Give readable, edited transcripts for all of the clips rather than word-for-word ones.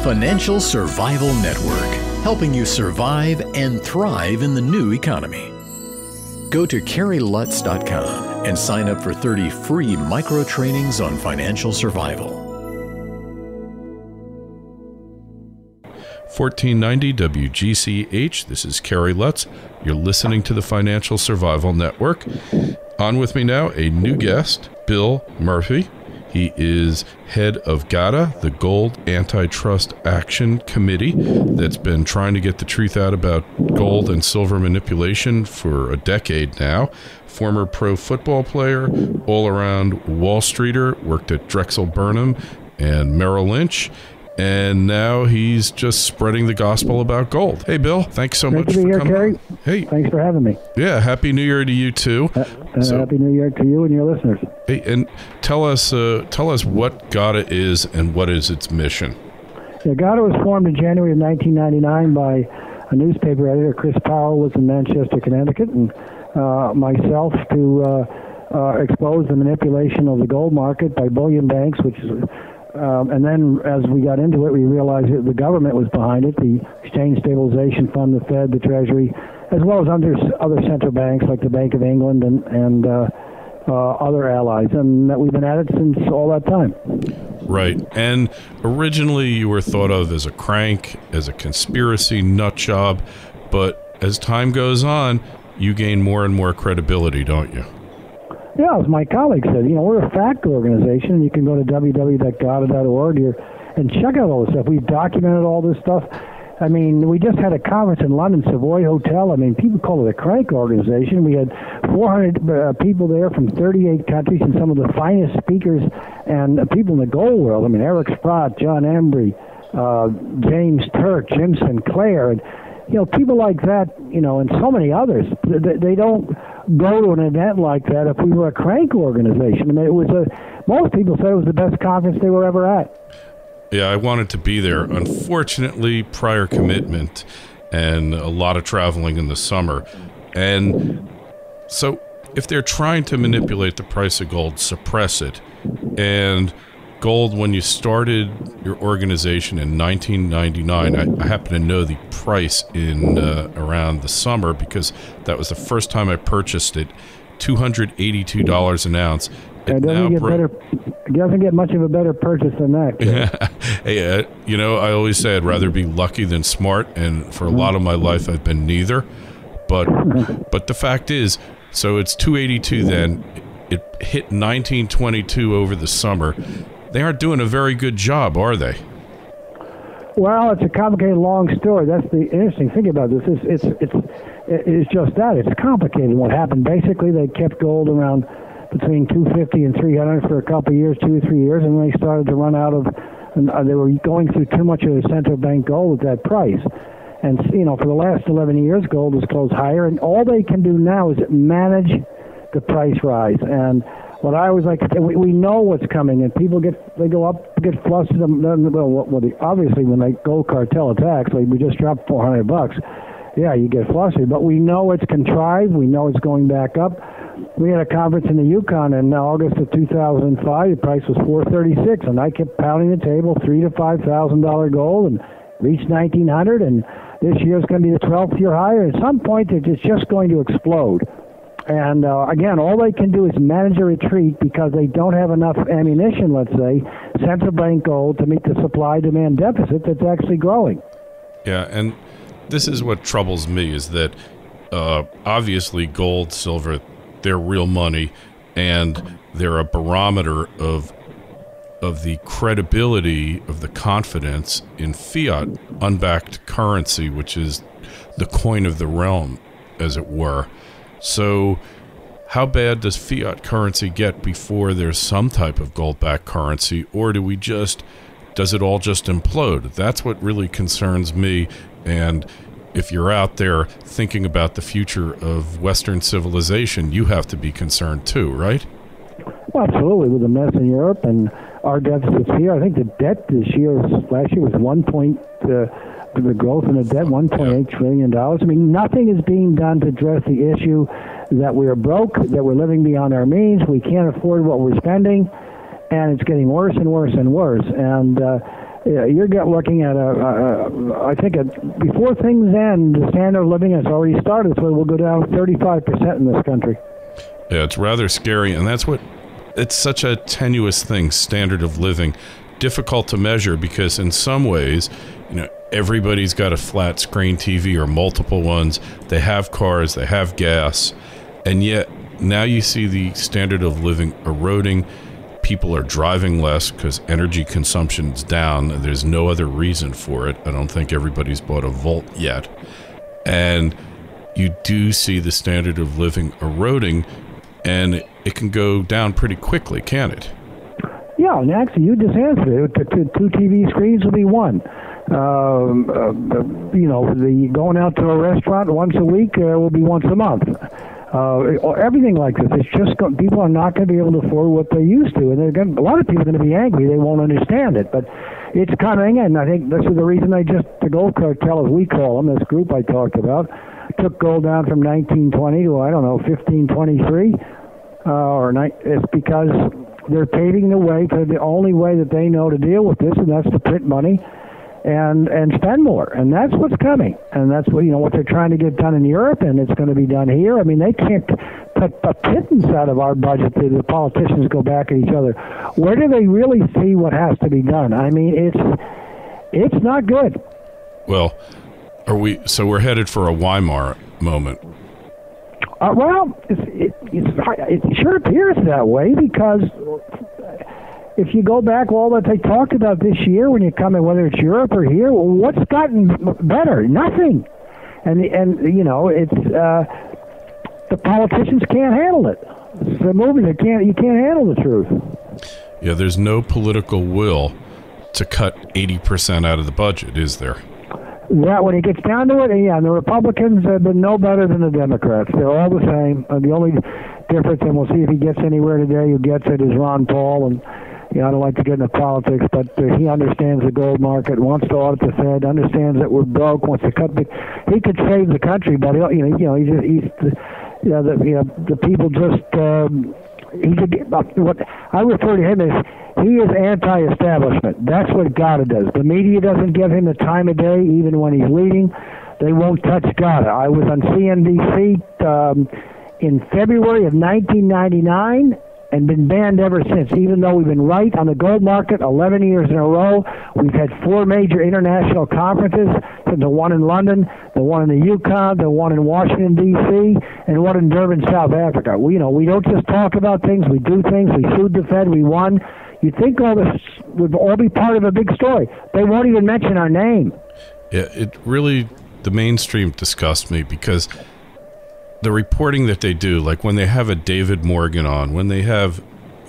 Financial Survival Network, helping you survive and thrive in the new economy. Go to CarrieLutz.com and sign up for 30 free micro trainings on financial survival. 1490 WGCH. This is Carrie Lutz. You're listening to the Financial Survival Network. On with me now, a new guest, Bill Murphy. He is head of GATA, the Gold Antitrust Action Committee, that's been trying to get the truth out about gold and silver manipulation for a decade now. Former pro football player, all-around Wall Streeter, worked at Drexel Burnham and Merrill Lynch, and now he's just spreading the gospel about gold. Hey, Bill, thanks so much for coming on. Hey, thanks for having me. Yeah, Happy New Year to you too. Happy New Year to you and your listeners. Hey, and tell us what GATA is and what is its mission. Yeah, GATA was formed in January of 1999 by a newspaper editor, Chris Powell, was in Manchester, Connecticut, and myself to expose the manipulation of the gold market by bullion banks, which is. And then as we got into it, we realized that the government was behind it, the Exchange Stabilization Fund, the Fed, the Treasury, as well as other central banks like the Bank of England and other allies. And that we've been at it since all that time. Right. And originally you were thought of as a crank, as a conspiracy nut job. But as time goes on, you gain more and more credibility, don't you? Yeah, as my colleague said, we're a fact organization. You can go to www.gata.org and check out all this stuff. We've documented all this stuff. I mean, we just had a conference in London, Savoy Hotel. I mean, people call it a crank organization. We had 400 people there from 38 countries and some of the finest speakers and people in the gold world. I mean, Eric Sprott, John Embry, James Turk, Jim Sinclair, and people like that, and so many others. They don't go to an event like that if we were a crank organization. I mean, most people say it was the best conference they were ever at. Yeah, I wanted to be there. Unfortunately, prior commitment and a lot of traveling in the summer. And so if they're trying to manipulate the price of gold, suppress it, and gold, when you started your organization in 1999, I happen to know the price in around the summer because that was the first time I purchased it, $282 an ounce. It doesn't get much of a better purchase than that. Hey, I always say I'd rather be lucky than smart, and for a lot of my life I've been neither. But the fact is, so it's $282 then. It hit $1922 over the summer. They aren't doing a very good job, are they? Well, it's a complicated, long story. That's the interesting thing about this. It's just that. It's complicated. What happened, basically, they kept gold around between 250 and 300 for a couple of years, 2 or 3 years, and they started to run out of, they were going through too much of the central bank gold at that price. And, for the last 11 years, gold has closed higher, and all they can do now is manage the price rise. And what I always like to say, we know what's coming, and people get flustered. Obviously, when the gold cartel attacks, like we just dropped $400, yeah, you get flustered. But we know it's contrived. We know it's going back up. We had a conference in the Yukon in August of 2005. The price was $436, and I kept pounding the table, $3,000 to $5,000 gold, and reached $1,900. And this year is going to be the 12th year higher. At some point, it's just going to explode. And again, all they can do is manage a retreat because they don't have enough ammunition, let's say, central bank gold to meet the supply-demand deficit that's actually growing. Yeah, and this is what troubles me is that obviously gold, silver, they're real money, and they're a barometer of the credibility, of the confidence in fiat, unbacked currency, which is the coin of the realm, as it were. So how bad does fiat currency get before there's some type of gold-backed currency, or does it all just implode? That's what really concerns me. And if you're out there thinking about the future of Western civilization, you have to be concerned too, right? Well, absolutely. With the mess in Europe and our deficits here, I think the debt last year was the growth in the debt, $1.8 trillion. I mean, nothing is being done to address the issue that we are broke, that we're living beyond our means, we can't afford what we're spending, and it's getting worse and worse and worse. And you're looking at I think before things end, the standard of living has already started, so it will go down 35% in this country. Yeah, it's rather scary, and it's such a tenuous thing, standard of living, difficult to measure because in some ways, everybody's got a flat screen TV or multiple ones. They have cars, they have gas, and yet now you see the standard of living eroding. People are driving less because energy consumption's down. There's no other reason for it. I don't think everybody's bought a Volt yet. And you do see the standard of living eroding, and it can go down pretty quickly, can't it? Yeah, and actually you just answered it. Two TV screens will be one. The going out to a restaurant once a week will be once a month. Everything like this, it's just people are not going to be able to afford what they used to, and a lot of people are going to be angry. They won't understand it, but it's coming, and I think this is the reason the gold cartel, as we call them, this group I talked about, took gold down from 1920 to 1523, it's because they're paving the way for the only way that they know to deal with this, and that's to print money and spend more, and that's what's coming, and that's what they're trying to get done in Europe, and it's going to be done here. I mean, they can't put a pittance out of our budget. The politicians go back at each other. Where do they really see what has to be done? I mean, it's not good. Well, we're headed for a Weimar moment. It sure appears that way because if you go back all that they talked about this year when you come in, whether it's Europe or here, well, what's gotten better? Nothing. And it's the politicians can't handle it. It's the movie you can't handle the truth. Yeah, there's no political will to cut 80% out of the budget, is there? Yeah, when it gets down to it, and the Republicans have been no better than the Democrats. They're all the same. The only difference, and we'll see if he gets anywhere today, who gets it is Ron Paul, and I don't like to get into politics, but he understands the gold market, wants to audit the Fed, understands that we're broke, wants to cut. He could save the country, but the people just he could get what I refer to him as. He is anti-establishment. That's what GATA does. The media doesn't give him the time of day, even when he's leading. They won't touch GATA. I was on CNBC in February of 1999 and been banned ever since, even though we've been right on the gold market 11 years in a row. We've had 4 major international conferences, the one in London, the one in the Yukon, the one in Washington, D.C., and one in Durban, South Africa. We don't just talk about things. We do things. We sued the Fed. We won. You'd think all this would all be part of a big story. They won't even mention our name. Yeah, the mainstream disgusts me because the reporting that they do, like when they have a David Morgan on, when they have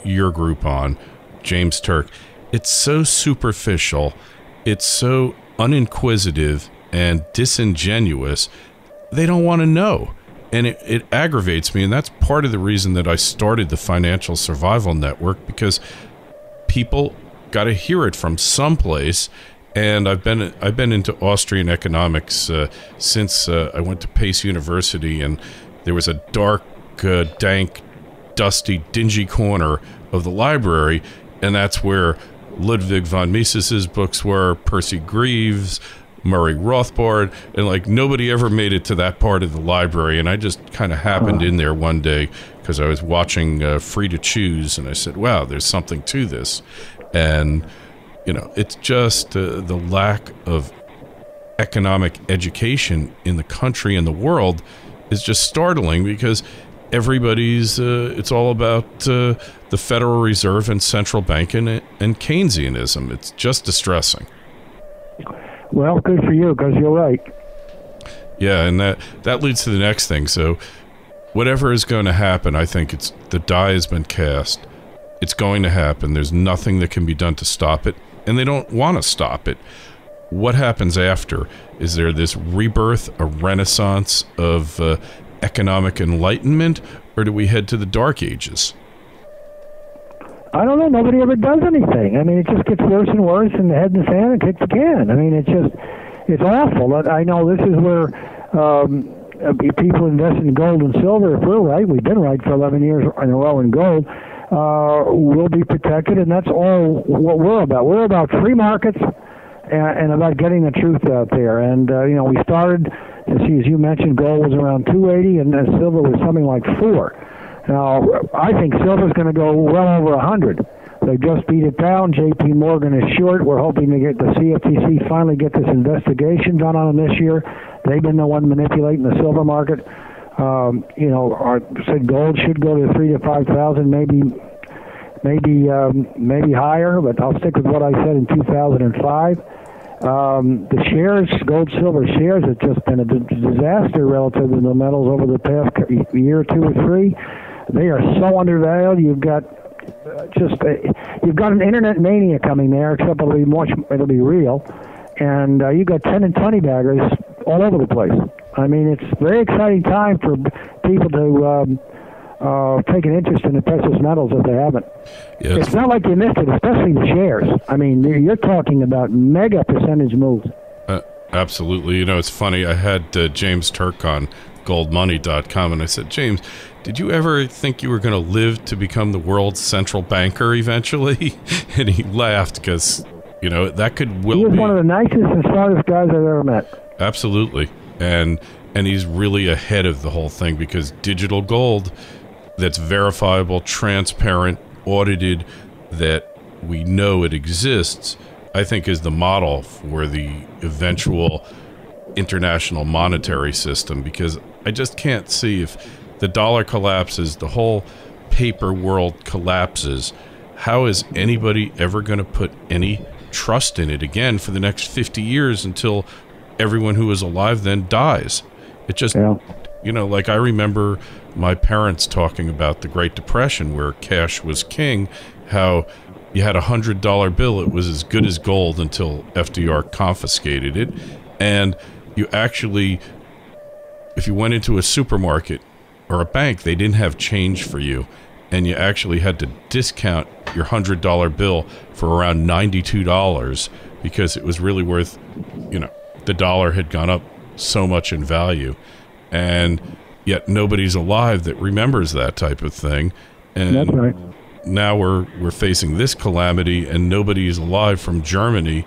your group on, James Turk, it's so superficial, it's so uninquisitive and disingenuous, they don't want to know. And it aggravates me, and that's part of the reason that I started the Financial Survival Network, because people got to hear it from someplace. And I've been into Austrian economics since I went to Pace University, and there was a dark, dank, dusty, dingy corner of the library, and that's where Ludwig von Mises's books were, Percy Greaves, Murray Rothbard, and nobody ever made it to that part of the library. And I just kind of happened in there one day because I was watching Free to Choose, and I said, wow, there's something to this. And it's just the lack of economic education in the country and the world is just startling, because everybody's it's all about the Federal Reserve and central bank and Keynesianism. It's just distressing. Well, good for you, because you're right. Yeah, and that leads to the next thing. So whatever is going to happen, I think the die has been cast. It's going to happen. There's nothing that can be done to stop it, and they don't want to stop it. What happens after? Is there this rebirth, a renaissance of economic enlightenment, or do we head to the Dark Ages? I don't know. Nobody ever does anything. I mean, it just gets worse and worse, and the head in the sand and kick the can. I mean, it's awful. I know this is where people invest in gold and silver. If we're right, we've been right for 11 years in a row in gold, we'll be protected, and that's all what we're about. We're about free markets, and about getting the truth out there. And we started, as you mentioned, gold was around 280, and silver was something like 4. Now, I think silver's going to go well over 100. They just beat it down. J.P. Morgan is short. We're hoping to get the CFTC finally get this investigation done on them this year. They've been the one manipulating the silver market. Said gold should go to 3,000 to 5,000, maybe higher. But I'll stick with what I said in 2005. The shares, gold, silver shares, have just been a disaster relative to the metals over the past year, 2 or 3. They are so undervalued. You've got an internet mania coming there, except it'll be real, and you've got 10 and 20 baggers all over the place. I mean, it's a very exciting time for people to take an interest in the precious metals if they haven't. Yeah, it's not like you missed it, especially the shares. I mean, you're talking about mega percentage moves. Absolutely. It's funny. I had James Turk on goldmoney.com, and I said, James, did you ever think you were going to live to become the world's central banker eventually? And he laughed because, that could be. He was one of the nicest and smartest guys I've ever met. Absolutely. And he's really ahead of the whole thing because digital gold that's verifiable, transparent, audited, that we know it exists, I think is the model for the eventual international monetary system, because I just can't see if the dollar collapses, the whole paper world collapses, how is anybody ever going to put any trust in it again for the next 50 years until everyone who is alive then dies? It just, like I remember my parents talking about the Great Depression where cash was king, how you had $100 bill, it was as good as gold until FDR confiscated it. And you actually, if you went into a supermarket or a bank, they didn't have change for you, and you actually had to discount your $100 bill for around $92 because it was really worth, the dollar had gone up so much in value, and yet nobody's alive that remembers that type of thing. And that's right. Now we're facing this calamity, and nobody is alive from Germany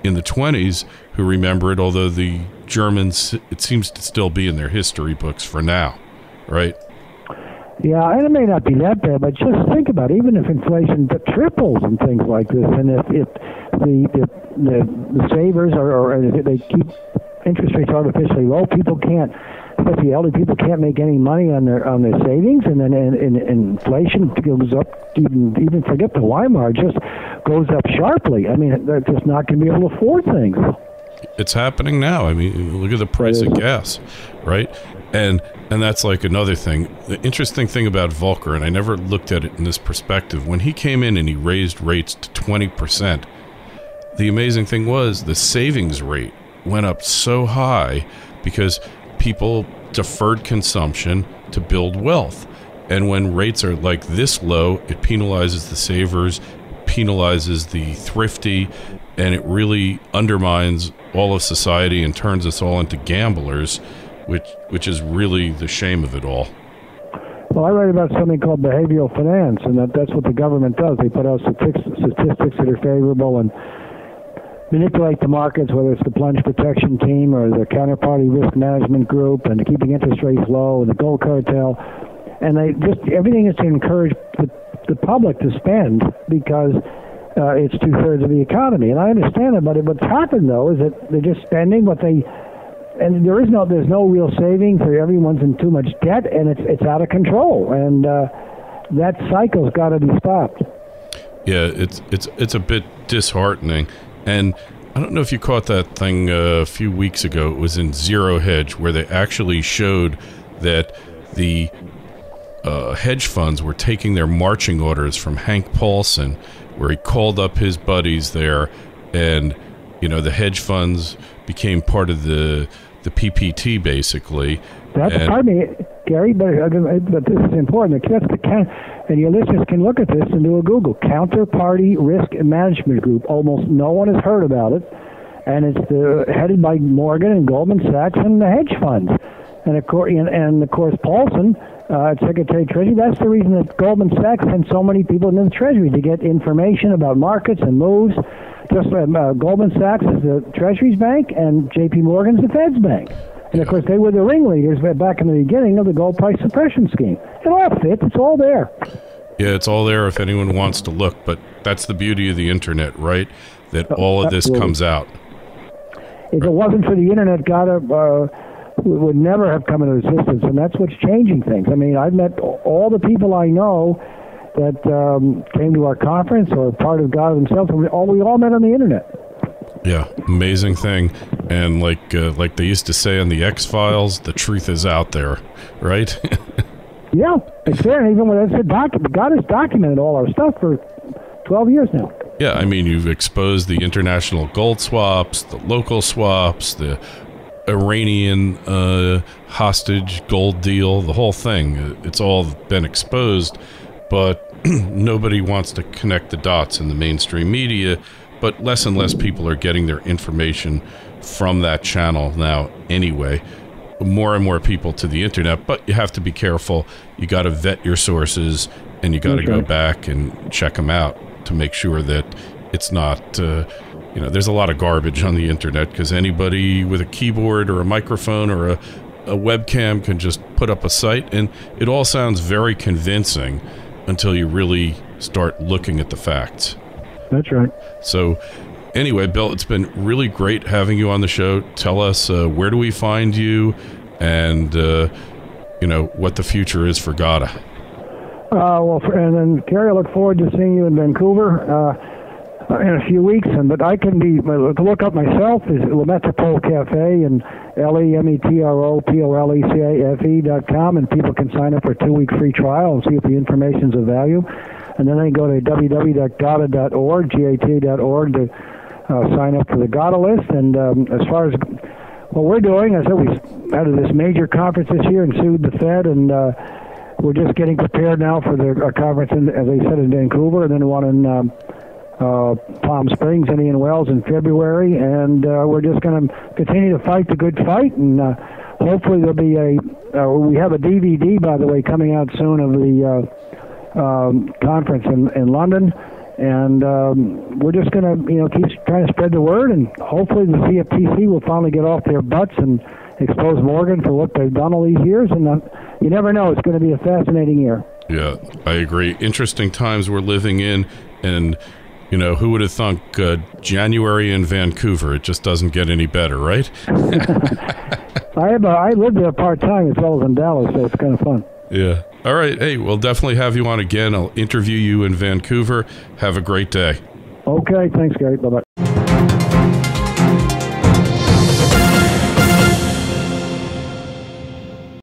in the 20s who remember it, although the Germans, it seems to still be in their history books for now, right? Yeah, and it may not be that bad, but just think about it. Even if inflation triples and things like this, and if the savers or if they keep interest rates artificially low, people can't, especially elderly people, can't make any money on their savings, and then inflation goes up. Even forget the Weimar, just goes up sharply. I mean, they're just not going to be able to afford things. It's happening now. I mean, look at the price of gas, right? And that's like another thing. The interesting thing about Volcker, and I never looked at it in this perspective, when he came in and he raised rates to 20%, the amazing thing was the savings rate went up so high because people deferred consumption to build wealth. And when rates are like this low, it penalizes the savers, penalizes the thrifty, and it really undermines all of society and turns us all into gamblers, which is really the shame of it all. Well, I write about something called behavioral finance, and that's what the government does. They put out statistics that are favorable and manipulate the markets, whether it's the plunge protection team or the counterparty risk management group and keeping interest rates low and the gold cartel. And everything is to encourage the public to spend because it's 2/3 of the economy. And I understand it, but what's happened, though, is that they're just spending and there's no real savings, or everyone's in too much debt, and it's out of control. And that cycle's got to be stopped. Yeah, it's a bit disheartening. And I don't know if you caught that thing a few weeks ago. It was in Zero Hedge, where they actually showed that the hedge funds were taking their marching orders from Hank Paulson, where he called up his buddies there, and the hedge funds became part of the PPT basically. Pardon me, Gary, but this is important. And your listeners can look at this and do a Google. Counterparty Risk Management Group. Almost no one has heard about it, and it's headed by Morgan and Goldman Sachs and the hedge funds. And of course, Paulson, Secretary of Treasury. That's the reason that Goldman Sachs sent so many people into the Treasury, to get information about markets and moves. Just Goldman Sachs is the Treasury's bank, and J.P. Morgan's the Fed's bank. And, of course, they were the ringleaders back in the beginning of the gold price suppression scheme. It all fits. It's all there. Yeah, it's all there if anyone wants to look. But that's the beauty of the Internet, right? That all of this comes out. If it wasn't for the Internet, GATA would never have come into existence, and that's what's changing things. I mean, I've met all the people I know that came to our conference or part of GATA themselves, and we all met on the Internet. Yeah, amazing thing. And like they used to say on the X-Files, the truth is out there, right? Yeah, it's there. Even when I said GATA's documented all our stuff for 12 years now. Yeah, I mean, you've exposed the international gold swaps, the local swaps, the Iranian hostage gold deal, the whole thing. It's all been exposed, but nobody wants to connect the dots in the mainstream media. But less and less people are getting their information from that channel now anyway. More and more people to the Internet, but you have to be careful. You got to vet your sources, and you got to go back and check them out to make sure that it's not, there's a lot of garbage on the Internet because anybody with a keyboard or a microphone or a webcam can just put up a site, and it all sounds very convincing until you really start looking at the facts. That's right. So anyway, Bill, it's been really great having you on the show. Tell us, where do we find you, and, what the future is for GATA. And then, Kerry, I look forward to seeing you in Vancouver in a few weeks. But I can to look up myself is Le Metropole Cafe and LeMetropolecafe.com, and people can sign up for a 2-week free trial and see if the information's of value. And then they go to www.gata.org, GATA.org, to sign up for the GATA list. And as far as what we're doing, I said we had this major conference this year and sued the Fed, and we're just getting prepared now for our conference, as I said, in Vancouver, and then one in Palm Springs, Indian Wells in February. And we're just going to continue to fight the good fight, and hopefully there'll be we have a DVD, by the way, coming out soon of the conference in London, and we're just going to keep trying to spread the word, and hopefully the CFTC will finally get off their butts and expose Morgan for what they've done all these years. And you never know, it's going to be a fascinating year. Yeah, I agree. Interesting times we're living in, and who would have thunk January in Vancouver? It just doesn't get any better, right? I lived there part-time as well as in Dallas, so it's kind of fun. Yeah. All right. Hey, we'll definitely have you on again. I'll interview you in Vancouver. Have a great day. Okay. Thanks, Gary. Bye-bye.